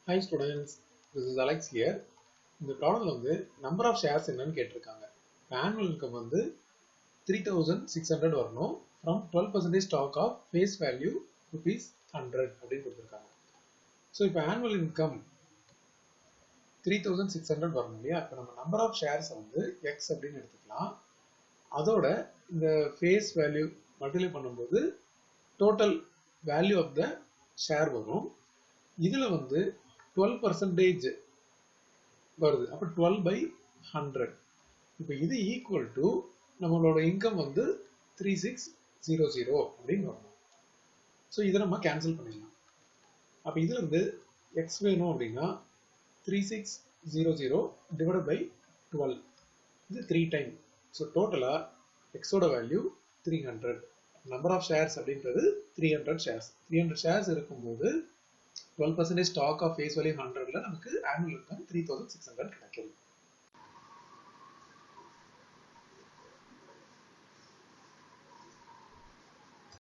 Hi students, this is Alex here. இந்த ப்ராப்ளம்ல வந்து number of shares என்னன்னு கேட்டிருக்காங்க. ஆனுவல் இன்கம் வந்து 3600 வரணும் from 12% stock of face value ₹100 அப்படின்னு கொடுத்துருக்காங்க. ஸோ இப்போ ஆனுவல் இன்கம் 3600 வரணும் இல்லையா? இப்போ நம்ம நம்பர் ஆஃப் ஷேர்ஸ் வந்து எக்ஸ் அப்படின்னு எடுத்துக்கலாம். அதோட இந்த ஃபேஸ் வேல்யூ மல்டிப்ளை பண்ணும்போது total value of the share வரும். இதில் வந்து 12% வருது. அப்போ 12/100. இப்போ இது ஈக்குவல் டு நம்மளோட இன்கம் வந்து 3600 அப்படின்னு வரணும். ஸோ இதை நம்ம கேன்சல் பண்ணிடலாம். அப்போ இதுல இருந்து எக்ஸ் வேணும் அப்படின்னா 3600 டிவைட் பை 12 இது 3 டைம். ஸோ டோட்டலா எக்ஸோட வேல்யூ 300. நம்பர் ஆஃப் ஷேர்ஸ் அப்படின்றது 300 ஷேர்ஸ். 300 ஷேர்ஸ் இருக்கும்போது 12% ஸ்டாக் ஆஃப் ஃபேஸ் வேல்யூ 100ல நமக்கு ஆனுவல் இன்கம் 3600 கிடைக்கும்.